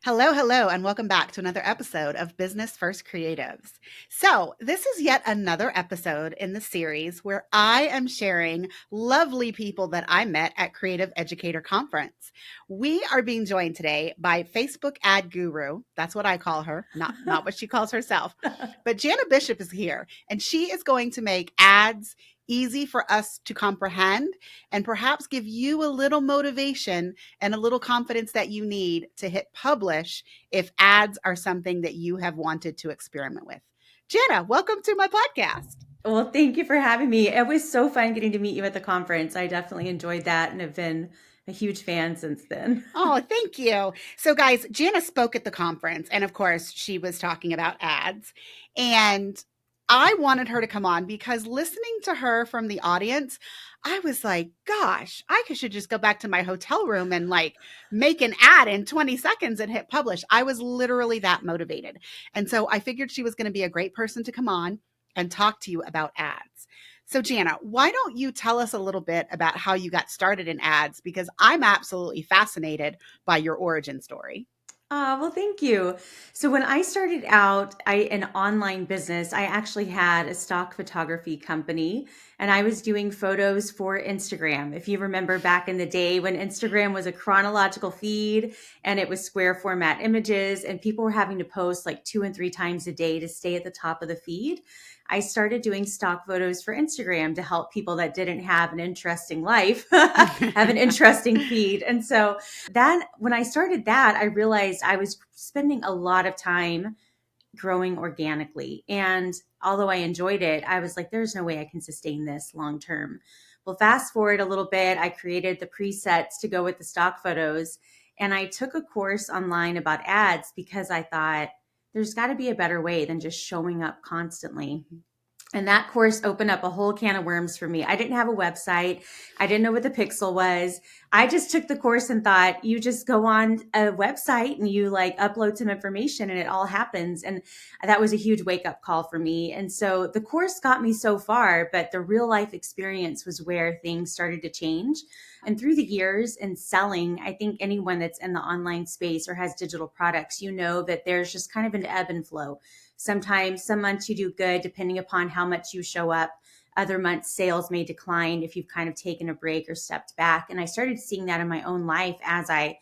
Hello, hello, and welcome back to another episode of Business First Creatives. So, this is yet another episode in the series where I am sharing lovely people that I met at Creative Educator Conference. We are being joined today by Facebook ad guru. That's what I call her, not what she calls herself. But Jana Bishop is here, and she is going to make ads easy for us to comprehend and perhaps give you a little motivation and a little confidence that you need to hit publish if ads are something that you have wanted to experiment with. Jana, welcome to my podcast. Well, thank you for having me. It was so fun getting to meet you at the conference. I definitely enjoyed that and have been a huge fan since then. Oh, thank you. So, guys, Jana spoke at the conference, and of course, she was talking about ads. And I wanted her to come on because listening to her from the audience, I was like, gosh, should just go back to my hotel room and like make an ad in 20 seconds and hit publish. I was literally that motivated. And so I figured she was going to be a great person to come on and talk to you about ads. So, Jana, why don't you tell us a little bit about how you got started in ads? Because I'm absolutely fascinated by your origin story. Well, thank you. So when I started out in online business, I actually had a stock photography company and I was doing photos for Instagram. If you remember back in the day when Instagram was a chronological feed and it was square format images and people were having to post like 2 and 3 times a day to stay at the top of the feed, I started doing stock photos for Instagram to help people that didn't have an interesting life have an interesting feed. And so that when I started that, I realized I was spending a lot of time growing organically. And although I enjoyed it, I was like, there's no way I can sustain this long term. Well, fast forward a little bit, I created the presets to go with the stock photos. And I took a course online about ads because I thought there's got to be a better way than just showing up constantly. And that course opened up a whole can of worms for me. I didn't have a website. I didn't know what the pixel was. I just took the course and thought you just go on a website and you like upload some information and it all happens. And that was a huge wake up call for me. And so the course got me so far, but the real life experience was where things started to change. And through the years in selling, I think anyone that's in the online space or has digital products, you know that there's just kind of an ebb and flow. Sometimes some months you do good depending upon how much you show up. Other months sales may decline if you've kind of taken a break or stepped back. And I started seeing that in my own life as I've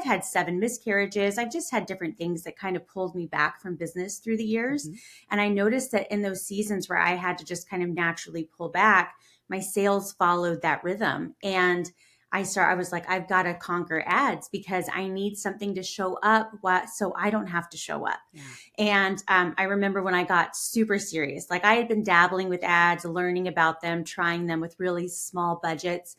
had 7 miscarriages. I've just had different things that kind of pulled me back from business through the years. Mm-hmm. And I noticed that in those seasons where I had to just kind of naturally pull back, my sales followed that rhythm. And I was like, I've got to conquer ads because I need something to show up so I don't have to show up. Yeah. And I remember when I got super serious, like I had been dabbling with ads, learning about them, trying them with really small budgets.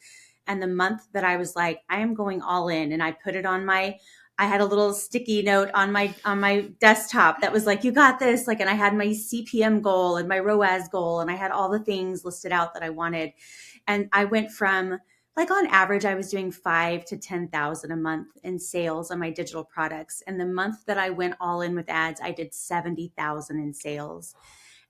And the month that I was like, I am going all in, and I put it on I had a little sticky note on my desktop that was like, you got this. Like, and I had my CPM goal and my ROAS goal, and I had all the things listed out that I wanted. And I went from like on average, I was doing 5 to 10,000 a month in sales on my digital products. And the month that I went all in with ads, I did 70,000 in sales.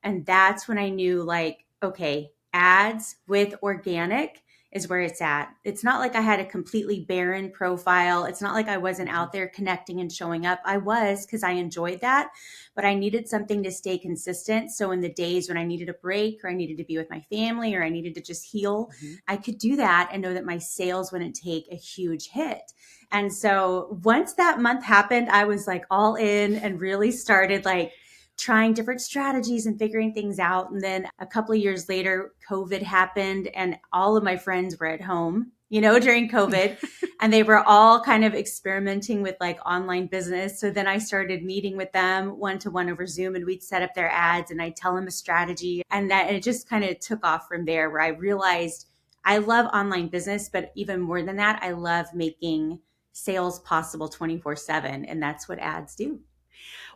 And that's when I knew like, okay, ads with organic is where it's at. It's not like I had a completely barren profile. It's not like I wasn't out there connecting and showing up. I was because I enjoyed that, but I needed something to stay consistent. So in the days when I needed a break or I needed to be with my family or I needed to just heal, Mm-hmm. I could do that and know that my sales wouldn't take a huge hit. And so once that month happened, I was like all in and really started like trying different strategies and figuring things out. And then a couple of years later, COVID happened and all of my friends were at home, during COVID, and they were all kind of experimenting with like online business. So then I started meeting with them one-to-one over Zoom and we'd set up their ads and I'd tell them a strategy. And it just kind of took off from there where I realized I love online business, but even more than that, I love making sales possible 24/7. And that's what ads do.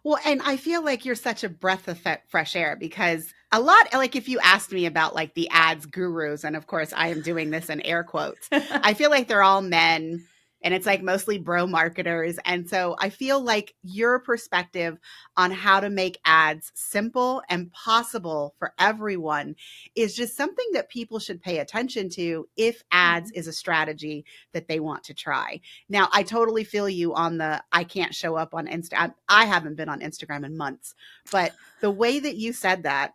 Well, and I feel like you're such a breath of fresh air because a lot, like if you asked me about like the ads gurus, and of course I am doing this in air quotes, I feel like they're all men and it's like mostly bro marketers. And so I feel like your perspective on how to make ads simple and possible for everyone is just something that people should pay attention to if ads Mhm. is a strategy that they want to try. Now, I totally feel you on the I can't show up on Instagram. I haven't been on Instagram in months, but the way that you said that,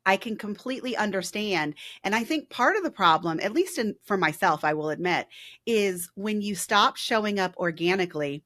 I can completely understand. And I think part of the problem, at least for myself, I will admit, is when you stop showing up organically,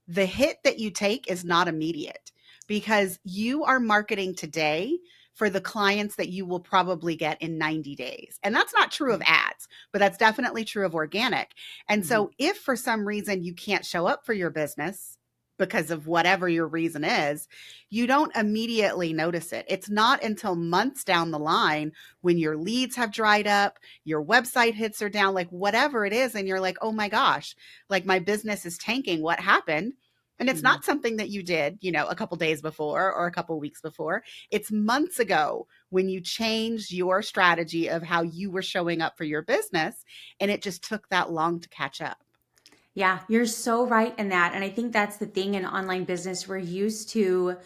the hit that you take is not immediate because you are marketing today for the clients that you will probably get in 90 days. And that's not true of Right. ads, but that's definitely true of organic. And Mhm. so if for some reason you can't show up for your business because of whatever your reason is, you don't immediately notice it. It's not until months down the line when your leads have dried up, your website hits are down, like whatever it is, and you're like, oh my gosh, like my business is tanking. What happened? And it's Mhm. not something that you did, a couple days before or a couple weeks before. It's months ago when you changed your strategy of how you were showing up for your business. And it just took that long to catch up. Yeah, you're so right in that. And I think that's the thing in online business. We're used to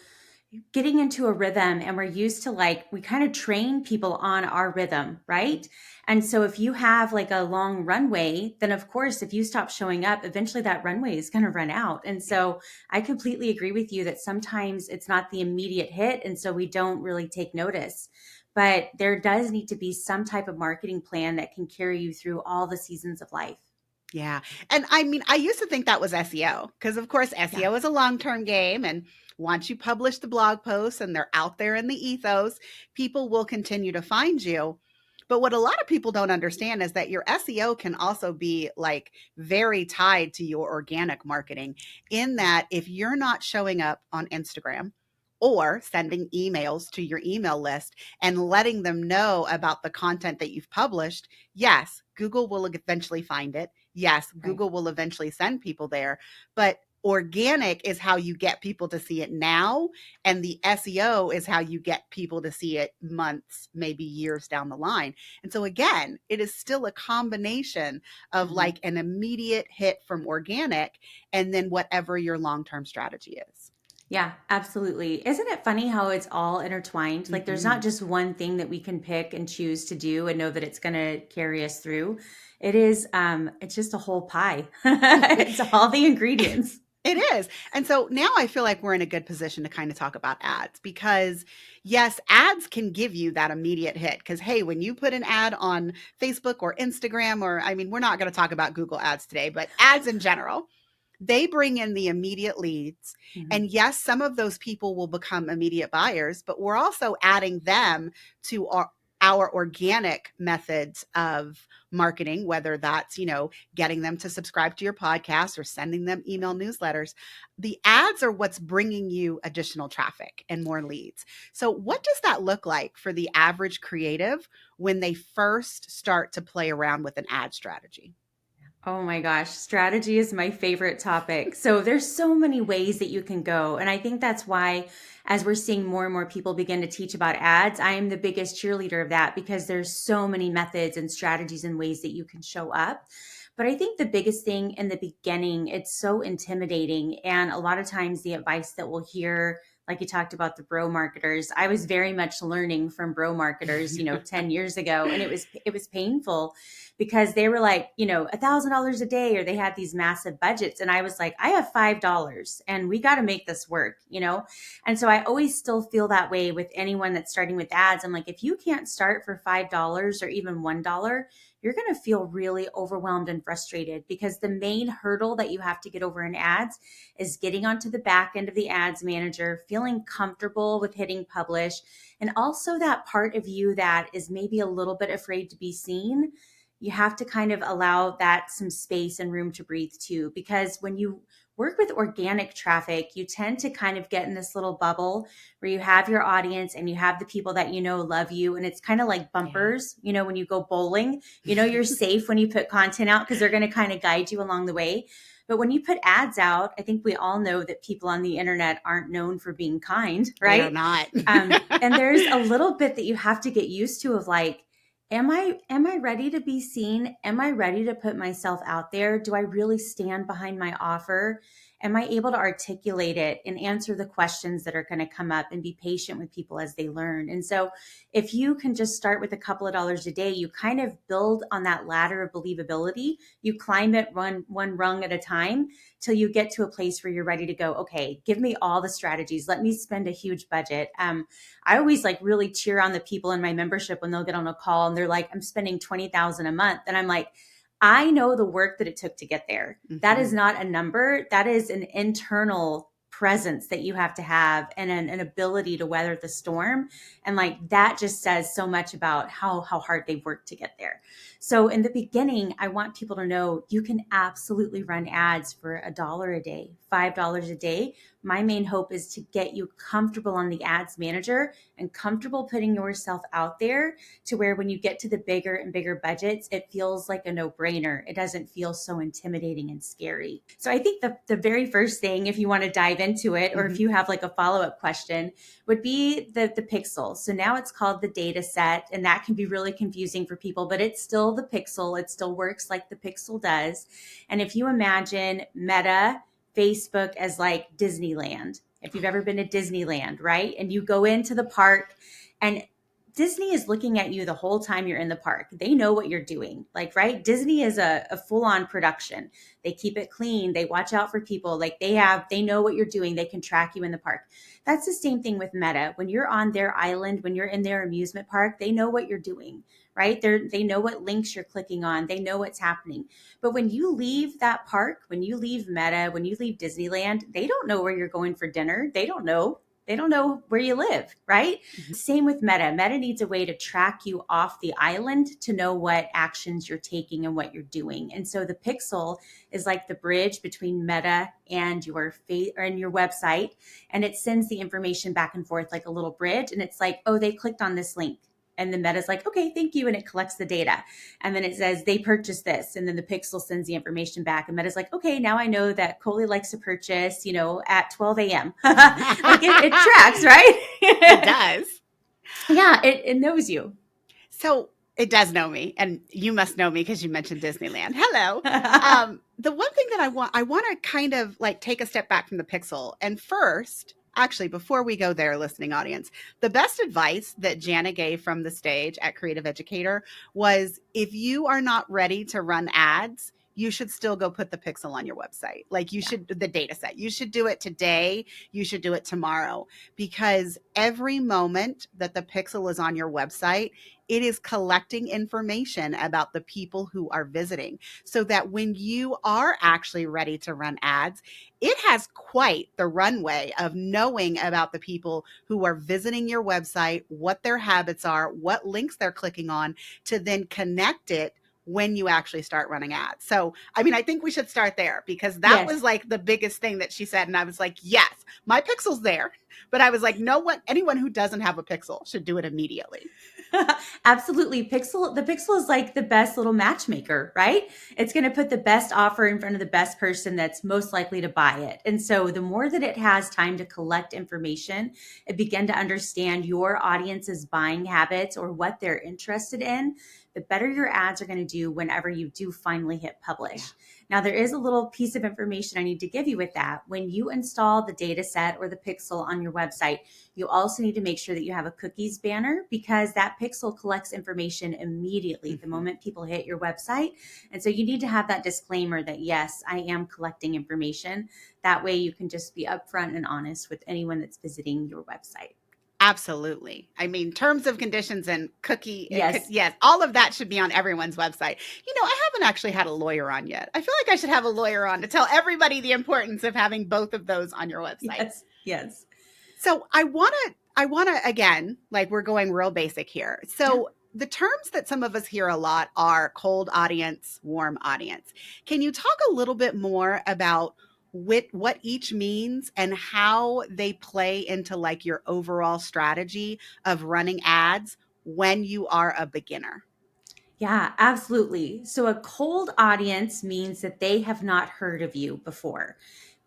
getting into a rhythm and we're used to like, we kind of train people on our rhythm, right? And so if you have like a long runway, then of course, if you stop showing up, eventually that runway is going to run out. And Yeah. so I completely agree with you that sometimes it's not the immediate hit. And so we don't really take notice. But there does need to be some type of marketing plan that can carry you through all the seasons of life. Yeah. And I mean, I used to think that was SEO because, of course, Yeah. SEO is a long term game. And once you publish the blog posts and they're out there in the ethos, people will continue to find you. But what a lot of people don't understand is that your SEO can also be like very tied to your organic marketing, in that if you're not showing up on Instagram or sending emails to your email list and letting them know about the content that you've published, yes, Google will eventually find it. Yes, Right. Google will eventually send people there, but organic is how you get people to see it now. And the SEO is how you get people to see it months, maybe years down the line. And so, again, it is still a combination of Mhm. like an immediate hit from organic and then whatever your long term strategy is. Yeah, absolutely. Isn't it funny how it's all intertwined? Like there's not Hmm. just one thing that we can pick and choose to do and know that it's going to carry us through. It is it's just a whole pie. It's all the ingredients. It is. And so now I feel like we're in a good position to kind of talk about ads because, yes, ads can give you that immediate hit. Because, hey, when you put an ad on Facebook or Instagram, or I mean, we're not going to talk about Google ads today, but ads in general, they bring in the immediate leads. Mhm. And yes, some of those people will become immediate buyers, but we're also adding them to our organic methods of marketing, whether that's, getting them to subscribe to your podcast or sending them email newsletters. The ads are what's bringing you additional traffic and more leads. So, what does that look like for the average creative when they first start to play around with an ad strategy? Oh my gosh, strategy is my favorite topic. So there's so many ways that you can go. And I think that's why as we're seeing more and more people begin to teach about ads, I am the biggest cheerleader of that because there's so many methods and strategies and ways that you can show up. But I think the biggest thing in the beginning, it's so intimidating. And a lot of times the advice that we'll hear, like you talked about the bro marketers, I was very much learning from bro marketers, 10 years ago. And it was painful because they were like, $1,000 a day, or they had these massive budgets. And I was like, I have $5 and we got to make this work. And so I always still feel that way with anyone that's starting with ads. I'm like, if you can't start for $5 or even $1, you're going to feel really overwhelmed and frustrated because the main hurdle that you have to get over in ads is getting onto the back end of the ads manager, feeling comfortable with hitting publish, and also that part of you that is maybe a little bit afraid to be seen. You have to kind of allow that some space and room to breathe too, because when you work with organic traffic, you tend to kind of get in this little bubble where you have your audience and you have the people that love you. And it's kind of like Yeah. bumpers, when you go bowling, you're safe when you put content out because they're going to kind of guide you along the way. But when you put ads out, I think we all know that people on the internet aren't known for being kind, They are right? not. And there's a little bit that you have to get used to of like, Am I ready to be seen? Am I ready to put myself out there? Do I really stand behind my offer? Am I able to articulate it and answer the questions that are going to come up and be patient with people as they learn? And so if you can just start with a couple of dollars a day, you kind of build on that ladder of believability. You climb it one rung at a time till you get to a place where you're ready to go, okay, give me all the strategies. Let me spend a huge budget. I always like really cheer on the people in my membership when they'll get on a call and they're like, I'm spending 20,000 a month. And I'm like, I know the work that it took to get there. That is not a number. That is an internal presence that you have to have and an ability to weather the storm. And like that just says so much about how hard they've worked to get there. So in the beginning, I want people to know you can absolutely run ads for $1 a day, $5 a day. My main hope is to get you comfortable on the ads manager and comfortable putting yourself out there to where when you get to the bigger and bigger budgets, it feels like a no-brainer. It doesn't feel so intimidating and scary. So I think the very first thing, if you want to dive into it, or if you have like a follow-up question, would be the pixel. So now it's called the data set, and that can be really confusing for people, but it's still the pixel. It still works like the pixel does. And if you imagine Meta, Facebook as like Disneyland. If you've ever been to Disneyland, right? And you go into the park and Disney is looking at you the whole time you're in the park. They know what you're doing. Like, right? Disney is a full-on production. They keep it clean. They watch out for people. Like they know what you're doing. They can track you in the park. That's the same thing with Meta. When you're on their island, when you're in their amusement park, they know what you're doing, right? They know what links you're clicking on. They know what's happening. But when you leave that park, when you leave Meta, when you leave Disneyland, they don't know where you're going for dinner. They don't know. They don't know where you live, right? Same with Meta. Meta needs a way to track you off the island to know what actions you're taking and what you're doing. And so the pixel is like the bridge between Meta and your website, and it sends the information back and forth like a little bridge. And it's like, oh, they clicked on this link. And the Meta's like, okay, thank you. And it collects the data. And then it says they purchased this. And then the pixel sends the information back. And Meta's like, okay, now I know that Coley likes to purchase, at 12 a.m. Like it tracks, right? It does. Yeah, it knows you. So it does know me, and you must know me because you mentioned Disneyland. Hello. The one thing that I want to kind of like take a step back from the pixel. And first, actually, before we go there, listening audience, the best advice that Jana gave from the stage at Creative Educator was if you are not ready to run ads, you should still go put the pixel on your website. Like you should, the data set, you should do it today. You should do it tomorrow, because every moment that the pixel is on your website, it is collecting information about the people who are visiting, so that when you are actually ready to run ads, it has quite the runway of knowing about the people who are visiting your website, what their habits are, what links they're clicking on, to then connect it when you actually start running ads. So, I mean, I think we should start there, because that Yes. was like the biggest thing that she said. And I was like, yes, my pixel's there. But I was like, no one, anyone who doesn't have a pixel should do it immediately. Absolutely. The pixel is like the best little matchmaker, right? It's going to put the best offer in front of the best person that's most likely to buy it. And so the more that it has time to collect information and begin to understand your audience's buying habits or what they're interested in, the better your ads are going to do whenever you do finally hit publish. Yeah. Now, there is a little piece of information I need to give you with that. When you install the data set or the pixel on your website, you also need to make sure that you have a cookies banner, because that pixel collects information immediately the moment people hit your website. And so you need to have that disclaimer that, yes, I am collecting information. That way you can just be upfront and honest with anyone that's visiting your website. Absolutely. I mean, terms of conditions and Yes. yes, all of that should be on everyone's website. I haven't actually had a lawyer on yet. I feel like I should have a lawyer on to tell everybody the importance of having both of those on your website. Yes. Yes. So I want to, again, like we're going real basic here. So the terms that some of us hear a lot are cold audience, warm audience. Can you talk a little bit more about what each means and how they play into like your overall strategy of running ads when you are a beginner? Yeah, absolutely. So a cold audience means that they have not heard of you before.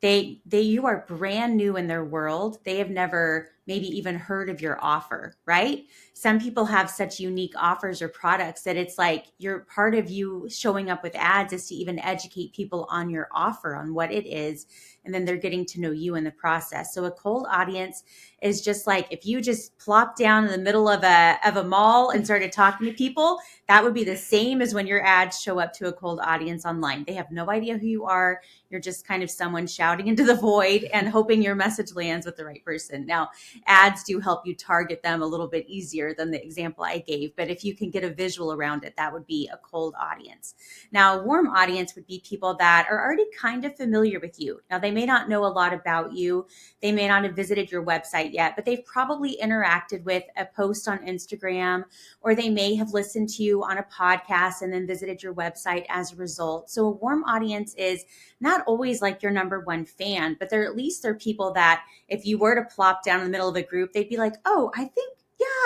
You are brand new in their world. They have never maybe even heard of your offer, right? Some people have such unique offers or products that it's like you're part of you showing up with ads is to even educate people on your offer, on what it is. And then they're getting to know you in the process. So a cold audience is just like if you just plop down in the middle of a mall and started talking to people, that would be the same as when your ads show up to a cold audience online. They have no idea who you are. You're just kind of someone shouting into the void and hoping your message lands with the right person. Now, ads do help you target them a little bit easier than the example I gave, but if you can get a visual around it, that would be a cold audience. Now, a warm audience would be people that are already kind of familiar with you. Now, they may not know a lot about you. They may not have visited your website yet, but they've probably interacted with a post on Instagram, or they may have listened to you on a podcast and then visited your website as a result. So a warm audience is not always like your number one fan, but they're at least they're people that if you were to plop down in the middle of a group, they'd be like, oh, I think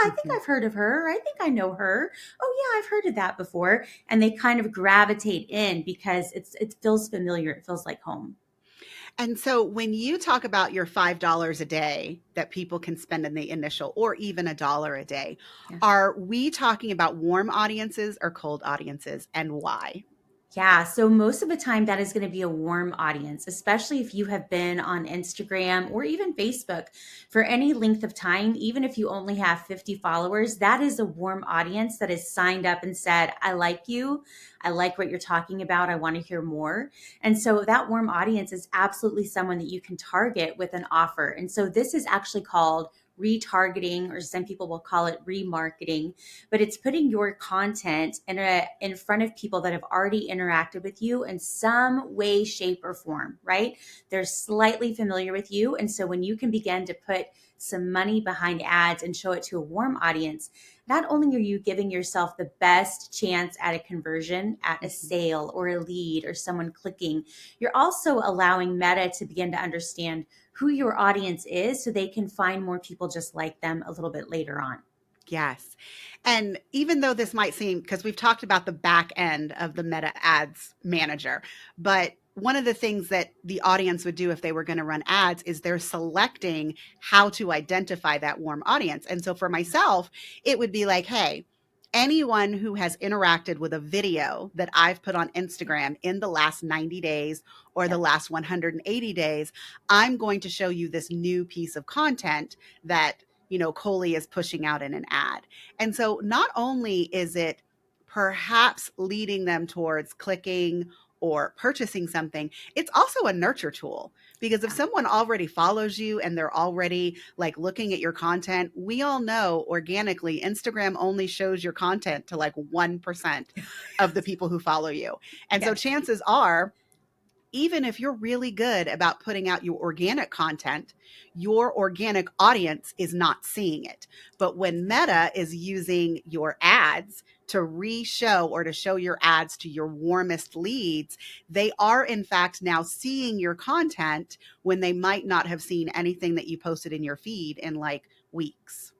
Mhm. I've heard of her. I think I know her. Oh yeah, I've heard of that before. And they kind of gravitate in because it feels familiar. It feels like home. And so when you talk about your $5 a day that people can spend in the initial or even a dollar a day, Yeah. are we talking about warm audiences or cold audiences and why? Yeah, so most of the time that is going to be a warm audience, especially if you have been on Instagram or even Facebook for any length of time, even if you only have 50 followers, that is a warm audience that is signed up and said, I like you. I like what you're talking about. I want to hear more. And so that warm audience is absolutely someone that you can target with an offer. And so this is actually called retargeting, or some people will call it remarketing, but it's putting your content in front of people that have already interacted with you in some way, shape, or form, right? They're slightly familiar with you. And so when you can begin to put some money behind ads and show it to a warm audience, not only are you giving yourself the best chance at a conversion, at a Mhm. sale or a lead or someone clicking, you're also allowing Meta to begin to understand who your audience is so they can find more people just like them a little bit later on. Yes. And even though this might seem, because we've talked about the back end of the Meta Ads Manager, but one of the things that the audience would do if they were going to run ads is they're selecting how to identify that warm audience. And so for myself, it would be like, hey, anyone who has interacted with a video that I've put on Instagram in the last 90 days or the Yep. last 180 days, I'm going to show you this new piece of content that Coley is pushing out in an ad. And so not only is it perhaps leading them towards clicking or purchasing something, it's also a nurture tool because if Yeah. someone already follows you and they're already like looking at your content, we all know organically Instagram only shows your content to like 1% of the people who follow you. And so Yes. chances are even if you're really good about putting out your organic content, your organic audience is not seeing it. But when Meta is using your ads to re-show or to show your ads to your warmest leads, they are in fact now seeing your content when they might not have seen anything that you posted in your feed in like weeks.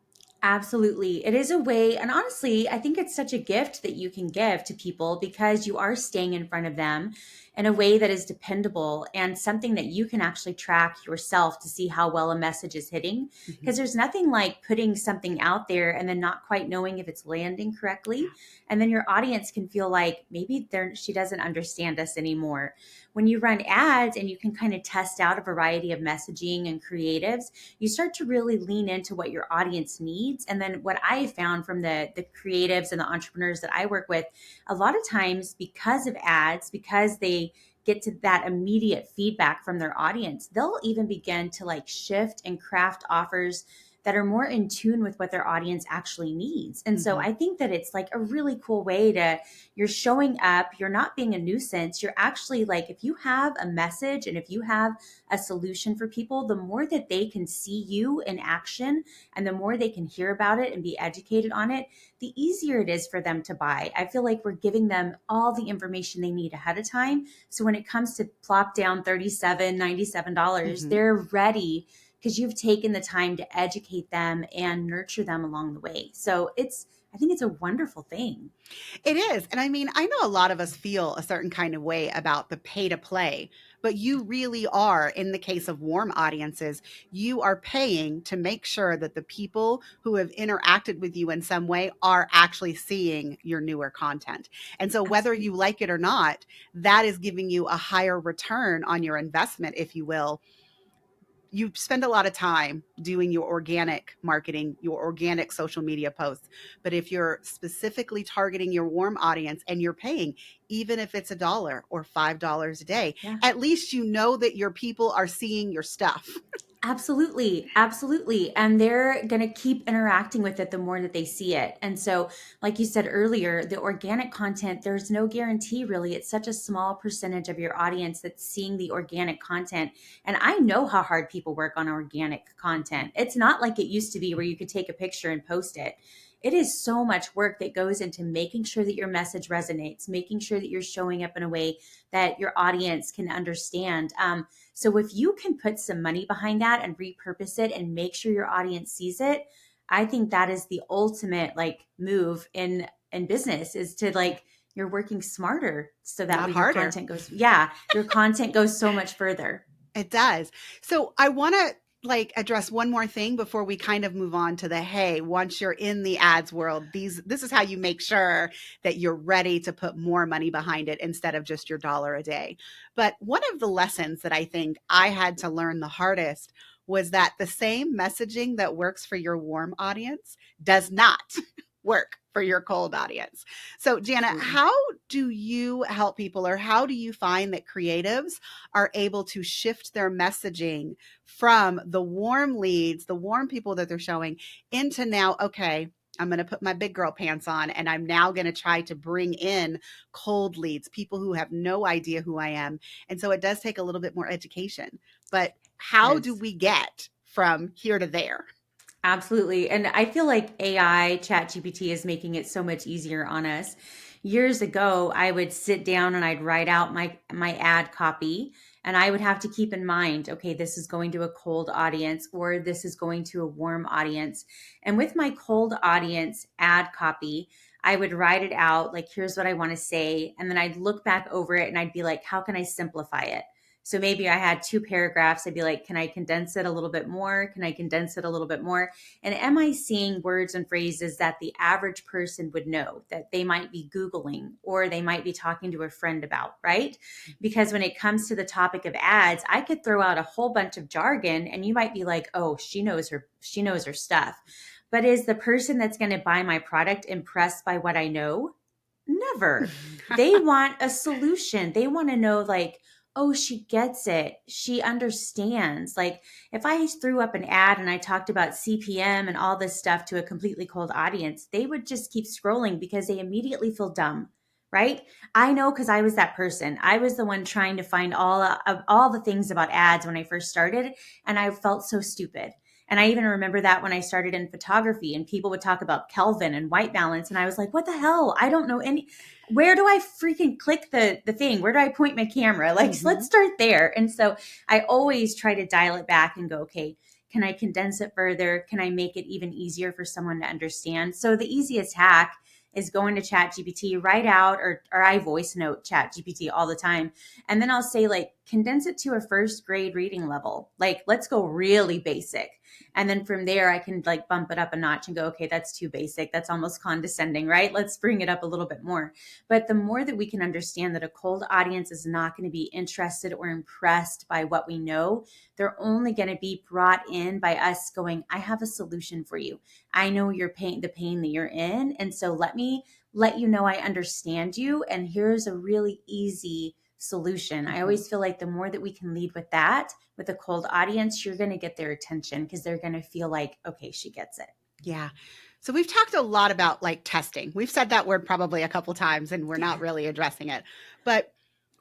Absolutely. It is a way, and honestly, I think it's such a gift that you can give to people because you are staying in front of them in a way that is dependable and something that you can actually track yourself to see how well a message is hitting. Mhm. Because there's nothing like putting something out there and then not quite knowing if it's landing correctly. And then your audience can feel like maybe she doesn't understand us anymore. When you run ads and you can kind of test out a variety of messaging and creatives, you start to really lean into what your audience needs. And then what I found from the creatives and the entrepreneurs that I work with, a lot of times because of ads, because they get to that immediate feedback from their audience, they'll even begin to like shift and craft offers that are more in tune with what their audience actually needs. And so Mhm. I think that it's like a really cool way to, you're showing up, you're not being a nuisance. You're actually like, if you have a message and if you have a solution for people, the more that they can see you in action and the more they can hear about it and be educated on it, the easier it is for them to buy. I feel like we're giving them all the information they need ahead of time. So when it comes to plop down $37, $97, Mhm. they're ready because you've taken the time to educate them and nurture them along the way. So I think it's a wonderful thing. It is. And I mean, I know a lot of us feel a certain kind of way about the pay to play, but you really are, in the case of warm audiences, you are paying to make sure that the people who have interacted with you in some way are actually seeing your newer content. And so, whether you Absolutely. like it or not, that is giving you a higher return on your investment, if you will. You spend a lot of time doing your organic marketing, your organic social media posts. But if you're specifically targeting your warm audience and you're paying, even if it's $1 or $5 a day, Yeah. at least you know that your people are seeing your stuff. Absolutely, absolutely. And they're going to keep interacting with it the more that they see it. And so, like you said earlier, the organic content, there's no guarantee really. It's such a small percentage of your audience that's seeing the organic content. And I know how hard people work on organic content. It's not like it used to be where you could take a picture and post it. It is so much work that goes into making sure that your message resonates, making sure that you're showing up in a way that your audience can understand. So if you can put some money behind that and repurpose it and make sure your audience sees it, I think that is the ultimate like move in business is to like you're working smarter so that Not way your harder. content goes yeah, your content goes so much further. It does. So I want to address one more thing before we kind of move on to the, hey, once you're in the ads world, this is how you make sure that you're ready to put more money behind it instead of just your dollar a day. But one of the lessons that I think I had to learn the hardest was that the same messaging that works for your warm audience does not work for your cold audience. So Jana, Absolutely. how do you help people, or how do you find that creatives are able to shift their messaging from the warm leads, the warm people that they're showing, into now, okay, I'm going to put my big girl pants on and I'm now going to try to bring in cold leads, people who have no idea who I am. And so it does take a little bit more education. But how do Yes. we get from here to there? Absolutely. And I feel like AI, ChatGPT is making it so much easier on us. Years ago, I would sit down and I'd write out my ad copy and I would have to keep in mind, okay, this is going to a cold audience or this is going to a warm audience. And with my cold audience ad copy, I would write it out like here's what I want to say and then I'd look back over it and I'd be like, how can I simplify it? So maybe I had two paragraphs. I'd be like, can I condense it a little bit more? Can I condense it a little bit more? And am I seeing words and phrases that the average person would know that they might be Googling or they might be talking to a friend about, right? Because when it comes to the topic of ads, I could throw out a whole bunch of jargon and you might be like, oh, she knows her stuff. But is the person that's going to buy my product impressed by what I know? Never. They want a solution. They want to know, like, oh, she gets it. She understands. Like, if I threw up an ad and I talked about CPM and all this stuff to a completely cold audience, they would just keep scrolling because they immediately feel dumb. Right? I know because I was that person. I was the one trying to find all the things about ads when I first started, and I felt so stupid. And I even remember that when I started in photography and people would talk about Kelvin and white balance. And I was like, what the hell? I don't know any, where do I freaking click the thing? Where do I point my camera? Like, let's Mhm. start there. And so I always try to dial it back and go, okay, can I condense it further? Can I make it even easier for someone to understand? So the easiest hack is going to chat gpt write out or I voice note chat gpt all the time and then I'll say like condense it to a first grade reading level, like let's go really basic. And then from there, I can like bump it up a notch and go, okay, that's too basic. That's almost condescending, right? Let's bring it up a little bit more. But the more that we can understand that a cold audience is not going to be interested or impressed by what we know, they're only going to be brought in by us going, I have a solution for you. I know the pain that you're in. And so let me let you know I understand you. And here's a really easy solution. I Mhm. always feel like the more that we can lead with that, with a cold audience, you're going to get their attention because they're going to feel like, okay, she gets it. Yeah. So we've talked a lot about testing. We've said that word probably a couple times and we're not really addressing it. But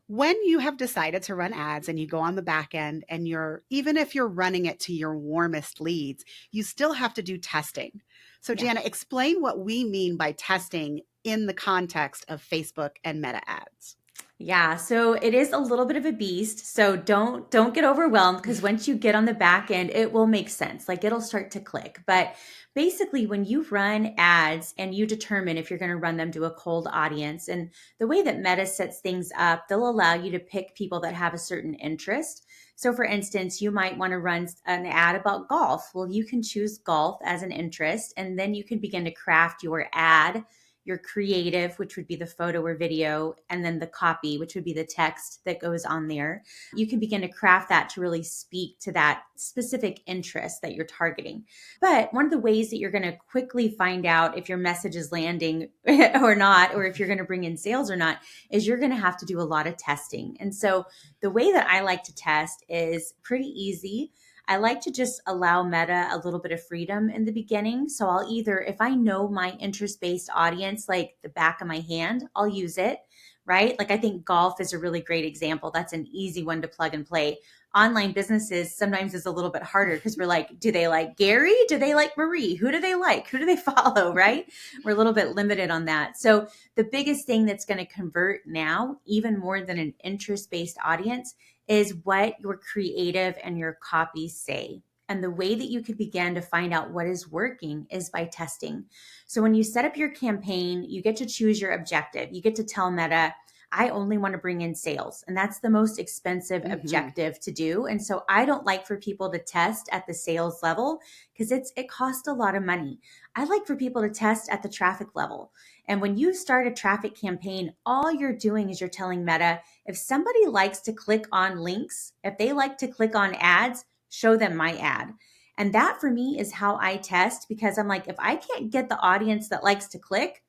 when you have decided to run ads and you go on the back end and even if you're running it to your warmest leads, you still have to do testing. So Yeah. Jana, explain what we mean by testing in the context of Facebook and Meta ads. Yeah, so it is a little bit of a beast. So don't get overwhelmed because once you get on the back end, it will make sense. Like it'll start to click. But basically when you run ads and you determine if you're going to run them to a cold audience, and the way that Meta sets things up, they'll allow you to pick people that have a certain interest. So for instance, you might want to run an ad about golf. Well, you can choose golf as an interest and then you can begin to craft your ad, your creative, which would be the photo or video, and then the copy, which would be the text that goes on there. You can begin to craft that to really speak to that specific interest that you're targeting. But one of the ways that you're going to quickly find out if your message is landing or not, or if you're going to bring in sales or not, is you're going to have to do a lot of testing. And so the way that I like to test is pretty easy. I like to just allow Meta a little bit of freedom in the beginning. So I'll either, if I know my interest based audience like the back of my hand, I'll use it, right? Like I think golf is a really great example. That's an easy one to plug and play. Online businesses sometimes is a little bit harder because we're like, do they like Gary? Do they like Marie? Who do they like? Who do they follow? Right? We're a little bit limited on that. So the biggest thing that's going to convert now, even more than an interest based audience, is what your creative and your copy say. And the way that you can begin to find out what is working is by testing. So when you set up your campaign, you get to choose your objective. You get to tell Meta, I only want to bring in sales. And that's the most expensive Mm-hmm. objective to do. And so I don't like for people to test at the sales level because it costs a lot of money. I like for people to test at the traffic level. And when you start a traffic campaign, all you're doing is you're telling Meta, if somebody likes to click on links, if they like to click on ads, show them my ad. And that for me is how I test because I'm like, if I can't get the audience that likes to click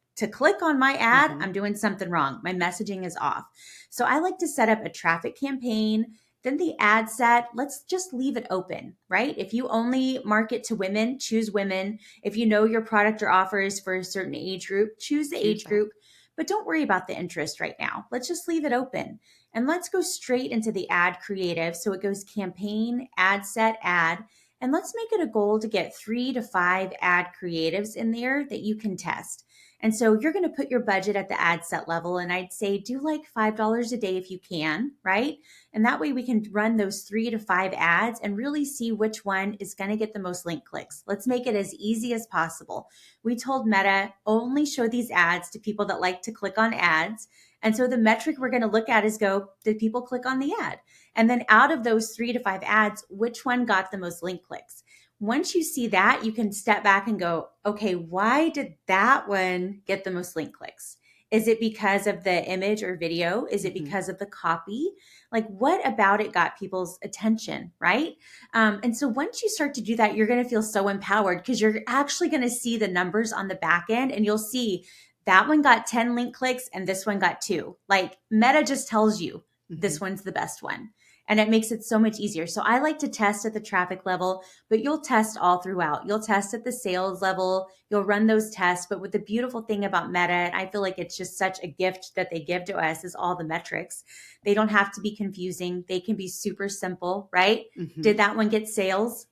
on my ad, Mm-hmm. I'm doing something wrong. My messaging is off. So I like to set up a traffic campaign. Then the ad set, let's just leave it open, right? If you only market to women, choose women. If you know your product or offer is for a certain age group, choose the Choose age that. group, but don't worry about the interest right now. Let's just leave it open. And let's go straight into the ad creative. So it goes campaign, ad set, ad. And let's make it a goal to get 3 to 5 ad creatives in there that you can test. And so you're going to put your budget at the ad set level. And I'd say do like $5 a day if you can, right? And that way we can run those 3 to 5 ads and really see which one is going to get the most link clicks. Let's make it as easy as possible. We told Meta only show these ads to people that like to click on ads. And so the metric we're going to look at is go, did people click on the ad? And then out of those 3 to 5 ads, which one got the most link clicks? Once you see that, you can step back and go, okay, why did that one get the most link clicks? Is it because of the image or video? Is it Mm-hmm. because of the copy? Like, what about it got people's attention, right? And so once you start to do that, you're going to feel so empowered because you're actually going to see the numbers on the back end and you'll see that one got 10 link clicks and this one got 2. Like, Meta just tells you Mm-hmm. this one's the best one. And it makes it so much easier. So I like to test at the traffic level, but you'll test all throughout. You'll test at the sales level. You'll run those tests. But with the beautiful thing about Meta, and I feel like it's just such a gift that they give to us, is all the metrics. They don't have to be confusing. They can be super simple, right? Mm-hmm. Did that one get sales?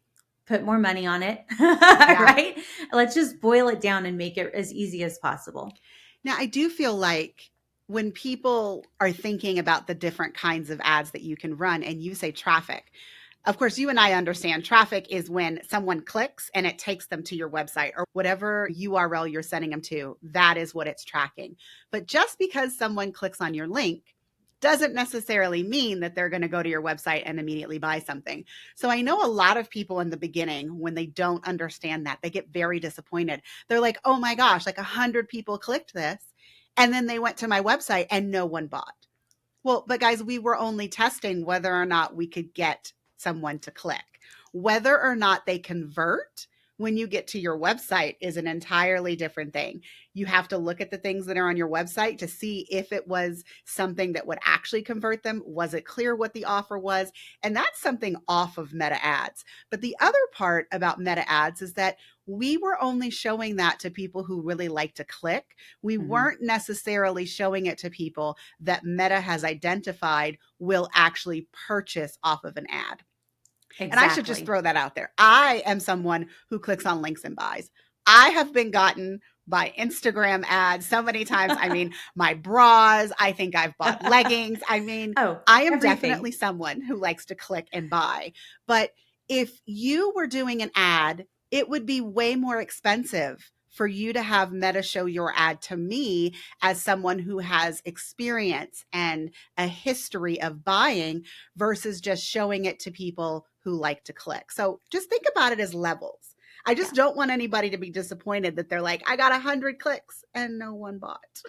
Put more money on it, Yeah. right? Let's just boil it down and make it as easy as possible. Now, I do feel like when people are thinking about the different kinds of ads that you can run and you say traffic, of course, you and I understand traffic is when someone clicks and it takes them to your website or whatever URL you're sending them to. That is what it's tracking. But just because someone clicks on your link doesn't necessarily mean that they're going to go to your website and immediately buy something. So I know a lot of people in the beginning, when they don't understand that, they get very disappointed. They're like, oh my gosh, like 100 people clicked this. And then they went to my website and no one bought. Well, but guys, we were only testing whether or not we could get someone to click. Whether or not they convert when you get to your website is an entirely different thing. You have to look at the things that are on your website to see if it was something that would actually convert them. Was it clear what the offer was? And that's something off of Meta ads. But the other part about Meta ads is that we were only showing that to people who really like to click. We Mhm. weren't necessarily showing it to people that Meta has identified will actually purchase off of an ad. And I should just Exactly. throw that out there. I am someone who clicks on links and buys. I have been gotten buy Instagram ads so many times. I mean, my bras, I think I've bought leggings. I mean, Oh, I am everything. definitely someone who likes to click and buy. But if you were doing an ad, it would be way more expensive for you to have Meta show your ad to me as someone who has experience and a history of buying versus just showing it to people who like to click. So just think about it as levels. I just Yeah. don't want anybody to be disappointed that they're like, I got 100 clicks and no one bought.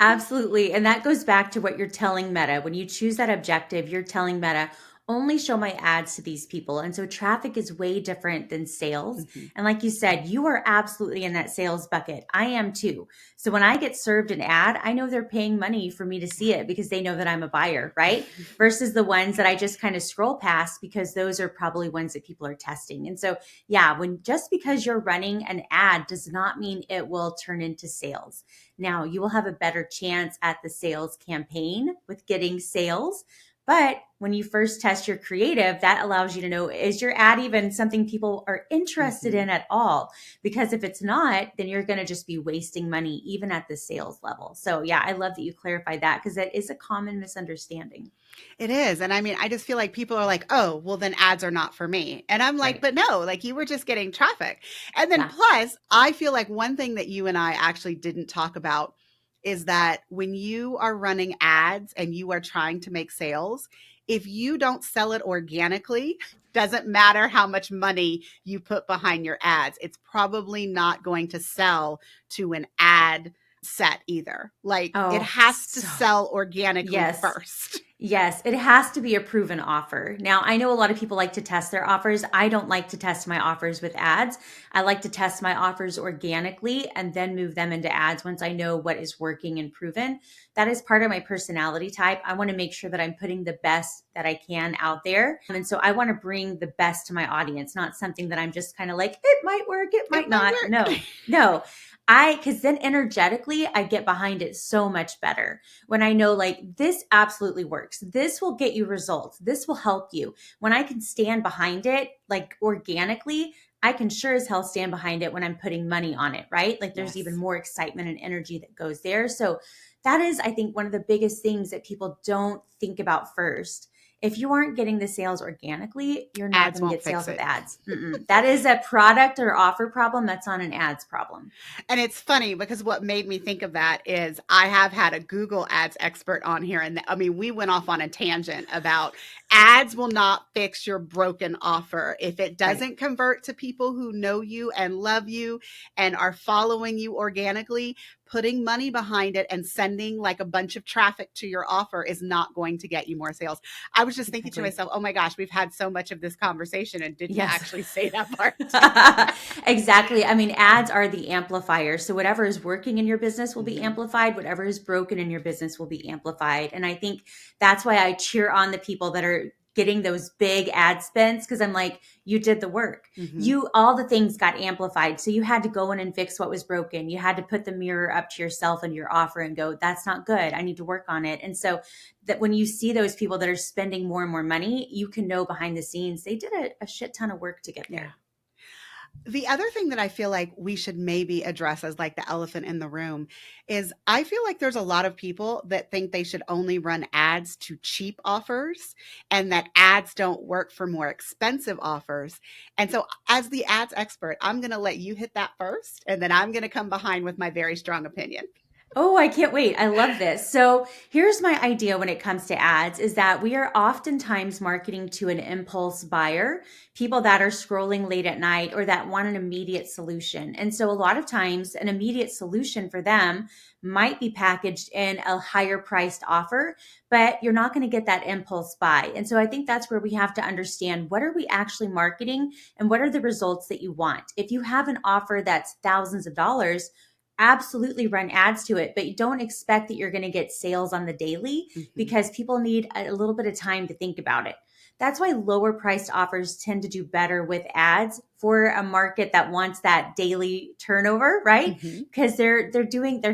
Absolutely. And that goes back to what you're telling Meta. When you choose that objective, you're telling Meta, only show my ads to these people. And so traffic is way different than sales. Mhm. And like you said, you are absolutely in that sales bucket. I am too. So when I get served an ad, I know they're paying money for me to see it because they know that I'm a buyer, right? Versus the ones that I just kind of scroll past because those are probably ones that people are testing. And so, yeah, when just because you're running an ad does not mean it will turn into sales. Now, you will have a better chance at the sales campaign with getting sales. But when you first test your creative, that allows you to know, is your ad even something people are interested Mhm. in at all? Because if it's not, then you're going to just be wasting money, even at the sales level. So, yeah, I love that you clarified that because that is a common misunderstanding. It is. And I mean, I just feel like people are like, oh, well, then ads are not for me. And I'm like, Right. but no, like you were just getting traffic. And then Yeah. plus, I feel like one thing that you and I actually didn't talk about is that when you are running ads and you are trying to make sales, if you don't sell it organically, doesn't matter how much money you put behind your ads, it's probably not going to sell to an ad set either. Like it Oh, has to so sell organically yes. first. Yes, it has to be a proven offer. Now, I know a lot of people like to test their offers. I don't like to test my offers with ads. I like to test my offers organically and then move them into ads once I know what is working and proven. That is part of my personality type. I want to make sure that I'm putting the best that I can out there. And so I want to bring the best to my audience, not something that I'm just kind of like, it might work, it It might might not. work. No, no. Because then energetically, I get behind it so much better when I know like this absolutely works. This will get you results. This will help you. When I can stand behind it like organically, I can sure as hell stand behind it when I'm putting money on it, right? Like there's even Yes. more excitement and energy that goes there. So that is, I think, one of the biggest things that people don't think about first. If you aren't getting the sales organically, you're not Ads going to won't get fix sales with it. ads. That is a product or offer problem. That's not an ads problem. And it's funny because what made me think of that is I have had a Google Ads expert on here. And I mean, we went off on a tangent about ads will not fix your broken offer. If it Right. doesn't convert to people who know you and love you and are following you organically, putting money behind it and sending like a bunch of traffic to your offer is not going to get you more sales. I was just thinking to Exactly. myself, oh my gosh, we've had so much of this conversation and didn't Yes. actually say that part. Exactly. I mean, ads are the amplifier. So whatever is working in your business will be Mhm. amplified. Whatever is broken in your business will be amplified. And I think that's why I cheer on the people that are getting those big ad spends because I'm like, you did the work. Mhm. You all the things got amplified. So you had to go in and fix what was broken. You had to put the mirror up to yourself and your offer and go, that's not good. I need to work on it. And so that when you see those people that are spending more and more money, you can know behind the scenes they did a shit ton of work to get Yeah. there. The other thing that I feel like we should maybe address as like the elephant in the room is I feel like there's a lot of people that think they should only run ads to cheap offers and that ads don't work for more expensive offers. And so, as the ads expert, I'm going to let you hit that first, and then I'm going to come behind with my very strong opinion. Oh, I can't wait. I love this. So, here's my idea when it comes to ads is that we are oftentimes marketing to an impulse buyer, people that are scrolling late at night or that want an immediate solution. And so, a lot of times, an immediate solution for them might be packaged in a higher priced offer, but you're not going to get that impulse buy. And so, I think that's where we have to understand what are we actually marketing and what are the results that you want. If you have an offer that's thousands of dollars, absolutely run ads to it, but you don't expect that you're going to get sales on the daily Mhm. because people need a little bit of time to think about it. That's why lower priced offers tend to do better with ads for a market that wants that daily turnover, right? Mhm. Because they're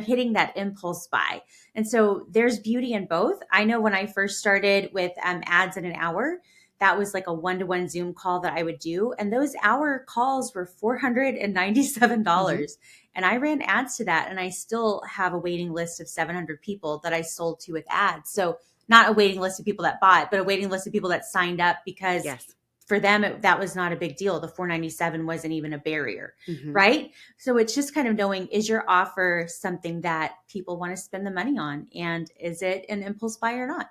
hitting that impulse buy. And so there's beauty in both. I know when I first started with ads in an hour, that was like a one-to-one Zoom call that I would do. And those hour calls were $497. Mhm. And I ran ads to that. And I still have a waiting list of 700 people that I sold to with ads. So not a waiting list of people that bought, but a waiting list of people that signed up because Yes. for them, that was not a big deal. The 497 wasn't even a barrier, Mhm. right? So it's just kind of knowing, is your offer something that people want to spend the money on? And is it an impulse buy or not?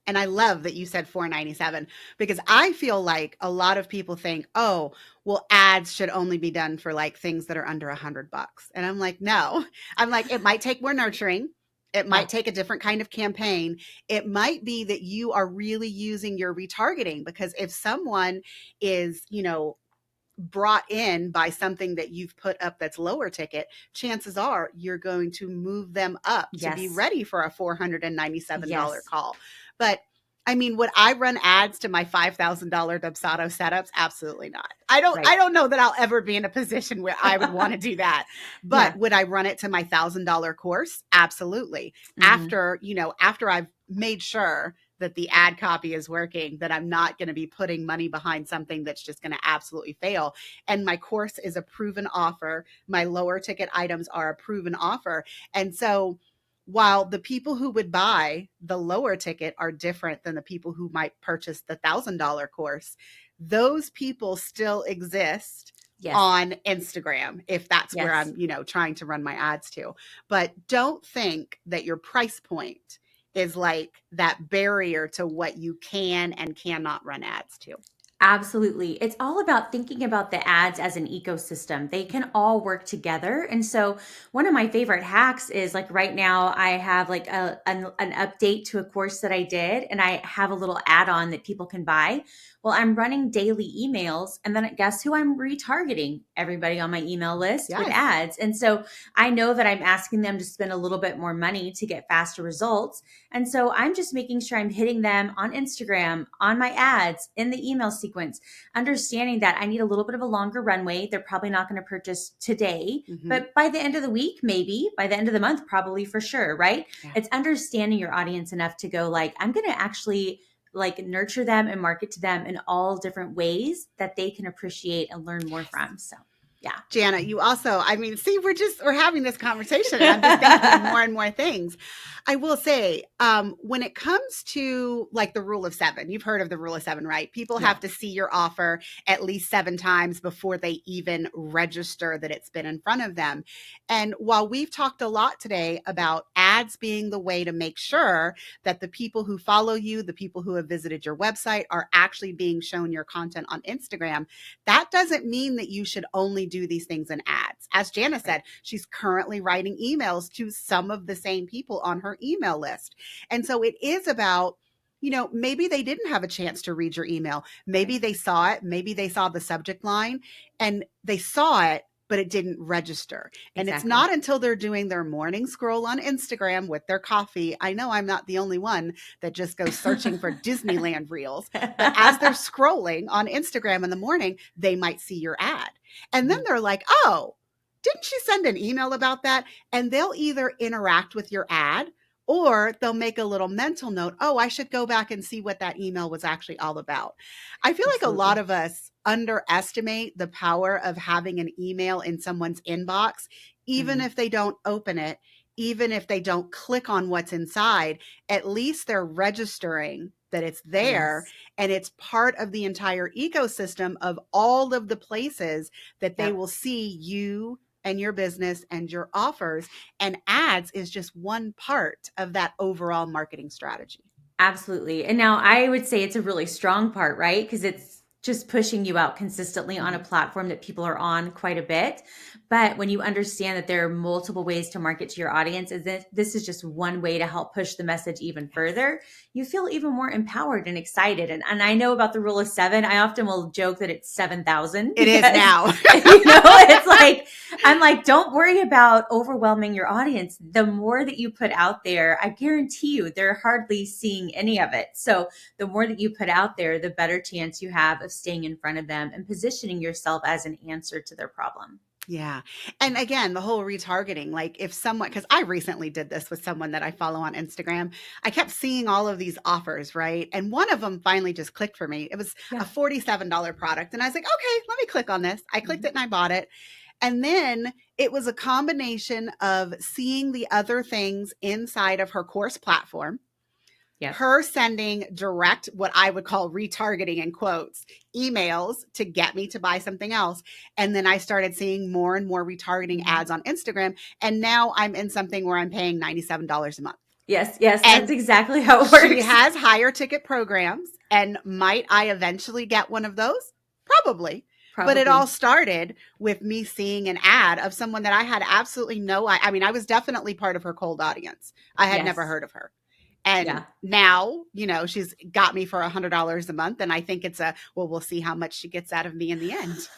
And I love that you said 497 because I feel like a lot of people think, oh, well, ads should only be done for like things that are under $100. And I'm like, no. I'm like, it might take more nurturing. It Yeah. might take a different kind of campaign. It might be that you are really using your retargeting because if someone is, brought in by something that you've put up that's lower ticket, chances are you're going to move them up to be Yes. ready for a $497 Yes. call. But I mean, would I run ads to my $5,000 Dubsado setups? Absolutely not. I Right. don't know that I'll ever be in a position where I would want to do that. But Yeah. would I run it to my $1,000 course? Absolutely. Hmm. After I've made sure that the ad copy is working, that I'm not going to be putting money behind something that's just going to absolutely fail. And my course is a proven offer. My lower ticket items are a proven offer. And so while the people who would buy the lower ticket are different than the people who might purchase the $1,000 course, those people still exist Yes. on Instagram if that's where Yes. I'm, trying to run my ads to. But don't think that your price point is like that barrier to what you can and cannot run ads to. Absolutely. It's all about thinking about the ads as an ecosystem. They can all work together. And so, one of my favorite hacks is like right now, I have like an update to a course that I did, and I have a little add on that people can buy. Well, I'm running daily emails, and then guess who I'm retargeting? Everybody on my email list with Yes. ads. And so, I know that I'm asking them to spend a little bit more money to get faster results. And so I'm just making sure I'm hitting them on Instagram, on my ads, in the email sequence, understanding that I need a little bit of a longer runway. They're probably not going to purchase today, Mm-hmm. but by the end of the week, maybe by the end of the month, probably for sure, right? Yeah. It's understanding your audience enough to go like, I'm going to actually like nurture them and market to them in all different ways that they can appreciate and learn more Yes. from. So, yeah. Jana, you also, I mean, see, we're having this conversation and I'm just thinking of more and more things. I will say, when it comes to like the rule of seven, you've heard of the rule of seven, right? People Yeah. have to see your offer at least 7 times before they even register that it's been in front of them. And while we've talked a lot today about ads being the way to make sure that the people who follow you, the people who have visited your website are actually being shown your content on Instagram, that doesn't mean that you should only do these things in ads. As Jana Right. said, she's currently writing emails to some of the same people on her email list. And so it is about, maybe they didn't have a chance to read your email. Right. Maybe they saw it. Maybe they saw the subject line and they saw it, but it didn't register. And it's Exactly. not until they're doing their morning scroll on Instagram with their coffee. I know I'm not the only one that just goes searching for Disneyland reels, but as they're scrolling on Instagram in the morning, they might see your ad. And then Mhm. they're like, oh, didn't she send an email about that? And they'll either interact with your ad or they'll make a little mental note. Oh, I should go back and see what that email was actually all about. I feel like a lot Absolutely. of us underestimate the power of having an email in someone's inbox, even Mhm. if they don't open it, even if they don't click on what's inside, at least they're registering that it's there Yes. and it's part of the entire ecosystem of all of the places that they Yep. will see you and your business and your offers. And ads is just one part of that overall marketing strategy. Absolutely. And now I would say it's a really strong part, right? Because it's just pushing you out consistently on a Mm-hmm. platform that people are on quite a bit. But when you understand that there are multiple ways to market to your audience, and that this is just one way to help push the message even Yes. further, you feel even more empowered and excited. And I know about the rule of seven. I often will joke that it's 7,000 It is because, now. it's like, I'm like, don't worry about overwhelming your audience. The more that you put out there, I guarantee you, they're hardly seeing any of it. So the more that you put out there, the better chance you have of staying in front of them and positioning yourself as an answer to their problem. Yeah. And again, the whole retargeting, like if someone, because I recently did this with someone that I follow on Instagram, I kept seeing all of these offers, right? And one of them finally just clicked for me. It was a Yeah. $47 product. And I was like, okay, let me click on this. I clicked Mhm. it and I bought it. And then it was a combination of seeing the other things inside of her course platform, Yep. her sending direct, what I would call retargeting in quotes, emails to get me to buy something else. And then I started seeing more and more retargeting Mhm. ads on Instagram. And now I'm in something where I'm paying $97 a month. Yes, yes, that's And exactly how it she works. has higher ticket programs. And might I eventually get one of those? Probably. But it all Probably. started with me seeing an ad of someone that I had absolutely I mean, I was definitely part of her cold audience. I had never Yes. heard of her. And Yeah. now, she's got me for $100 a month. And I think it's well, we'll see how much she gets out of me in the end.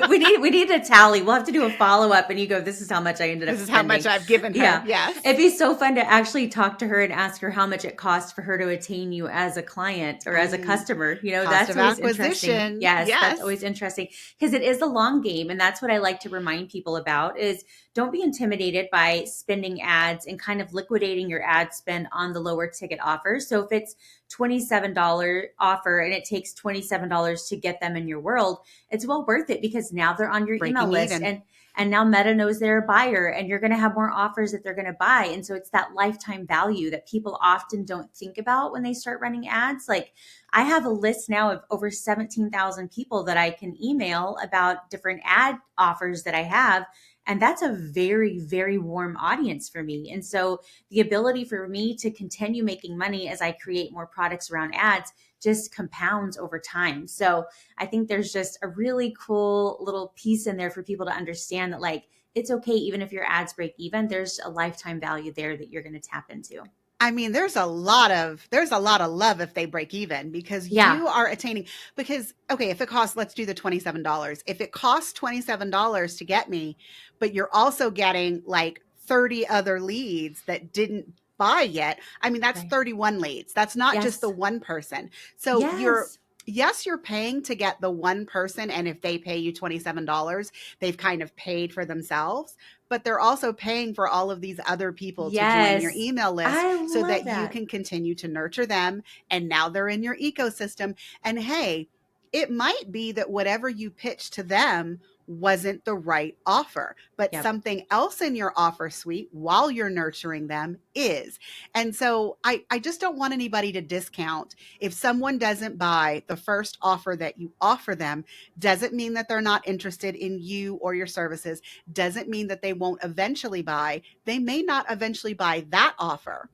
We need a tally. We'll have to do a follow-up and you go, this is how much I ended up This is how much spending. I've given her. Yeah. Yes. It'd be so fun to actually talk to her and ask her how much it costs for her to attain you as a client or as a Mm, customer. cost That's of always interesting. acquisition. Yes, that's Yes. always interesting because it is a long game. And that's what I like to remind people about is don't be intimidated by spending ads and kind of liquidating your ad spend on the lower ticket offers. So if it's $27 offer and it takes $27 to get them in your world, it's well worth it because now they're on your email Breaking list even. and now Meta knows they're a buyer and you're going to have more offers that they're going to buy. And so it's that lifetime value that people often don't think about when they start running ads. Like I have a list now of over 17,000 people that I can email about different ad offers that I have. And that's a very, very warm audience for me. And so the ability for me to continue making money as I create more products around ads just compounds over time. So I think there's just a really cool little piece in there for people to understand that like it's okay even if your ads break even, there's a lifetime value there that you're going to tap into. I mean, there's a lot of love if they break even because Yeah. you are attaining because okay, if it costs, let's do the $27. If it costs $27 to get me, but you're also getting like 30 other leads that didn't buy yet. I mean, that's Right. 31 leads. That's not just the Yes. one person. So Yes. yes, you're paying to get the one person, and if they pay you $27, they've kind of paid for themselves, but they're also paying for all of these other people to join your Yes. email list I so love that you that. can continue to nurture them. And now they're in your ecosystem. And hey, it might be that whatever you pitch to them wasn't the right offer, but Yep. something else in your offer suite while you're nurturing them is. And so I just don't want anybody to discount if someone doesn't buy the first offer that you offer them, doesn't mean that they're not interested in you or your services, doesn't mean that they won't eventually buy. They may not eventually buy that offer,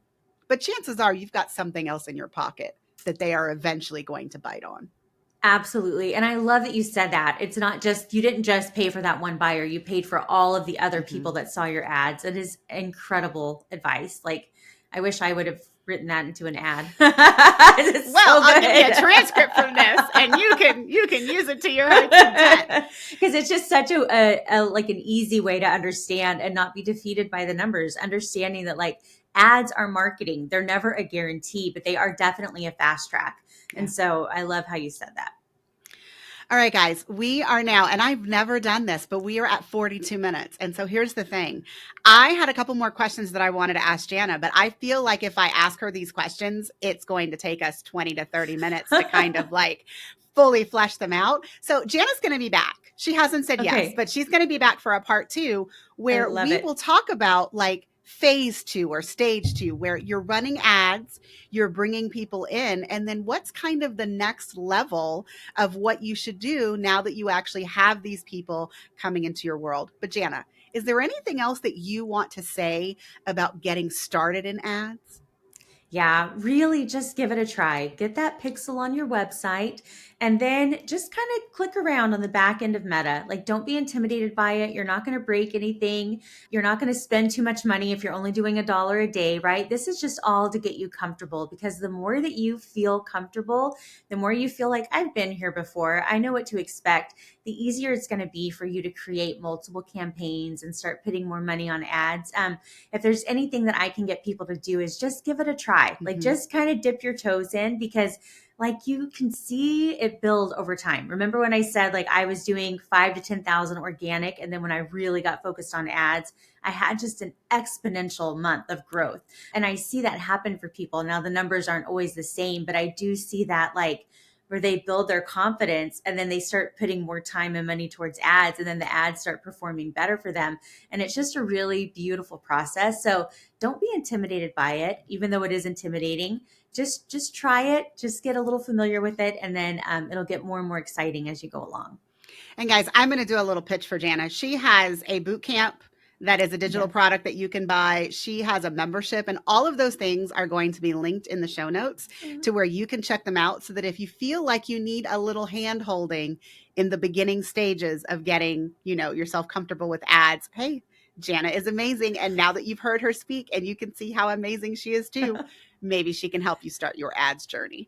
but chances are you've got something else in your pocket that they are eventually going to bite on. Absolutely. And I love that you said that. It's not just, you didn't just pay for that one buyer, you paid for all of the other people Mhm. that saw your ads. It is incredible advice. Like, I wish I would have written that into an ad. It's Well, so I'll give you a good. transcript from this and you can use it to your heart's content. Because it's just such a like an easy way to understand and not be defeated by the numbers. Understanding that like ads are marketing, they're never a guarantee, but they are definitely a fast track. And Yeah. so I love how you said that. All right, guys, we are now, and I've never done this, but we are at 42 minutes. And so here's the thing. I had a couple more questions that I wanted to ask Jana, but I feel like if I ask her these questions, it's going to take us 20 to 30 minutes to kind of like fully flesh them out. So Jana's going to be back. She hasn't said yes, Okay. but she's going to be back for a part two I where love we it. will talk about like phase two or stage two, where you're running ads, you're bringing people in, and then what's kind of the next level of what you should do now that you actually have these people coming into your world. But Jana, is there anything else that you want to say about getting started in ads? Yeah, really just give it a try. Get that pixel on your website and then just kind of click around on the back end of Meta. Like, don't be intimidated by it. You're not going to break anything. You're not going to spend too much money if you're only doing $1 a day, right? This is just all to get you comfortable because the more that you feel comfortable, the more you feel like I've been here before, I know what to expect, the easier it's going to be for you to create multiple campaigns and start putting more money on ads. If there's anything that I can get people to do is just give it a try. Like Mm-hmm. just kind of dip your toes in because like you can see it build over time. Remember when I said like I was doing 5 to 10,000 organic, and then when I really got focused on ads, I had just an exponential month of growth. And I see that happen for people. Now the numbers aren't always the same, but I do see that like where they build their confidence and then they start putting more time and money towards ads, and then the ads start performing better for them. And it's just a really beautiful process. So don't be intimidated by it, even though it is intimidating. Just try it, just get a little familiar with it, and then it'll get more and more exciting as you go along. And guys, I'm going to do a little pitch for Jana. She has a boot camp that is a digital Yeah. product that you can buy. She has a membership, and all of those things are going to be linked in the show notes to where you can check them out, so that if you feel like you need a little hand holding in the beginning stages of getting, yourself comfortable with ads, hey, Jana is amazing. And now that you've heard her speak and you can see how amazing she is too, maybe she can help you start your ads journey.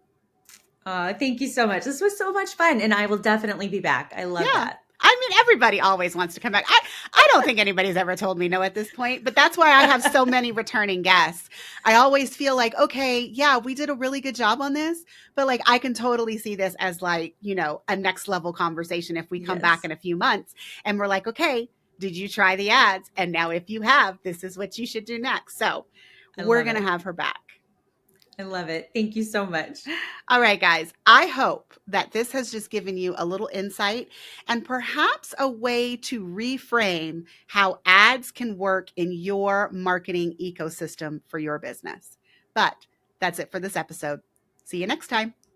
Thank you so much. This was so much fun, and I will definitely be back. I love Yeah. that. I mean, everybody always wants to come back. I don't think anybody's ever told me no at this point, but that's why I have so many returning guests. I always feel like, okay, yeah, we did a really good job on this, but like I can totally see this as like, a next level conversation if we come back Yes, in a few months and we're like, okay, did you try the ads? And now if you have, this is what you should do next. So I we're love going to it. have her back. I love it. Thank you so much. All right, guys, I hope that this has just given you a little insight and perhaps a way to reframe how ads can work in your marketing ecosystem for your business. But that's it for this episode. See you next time.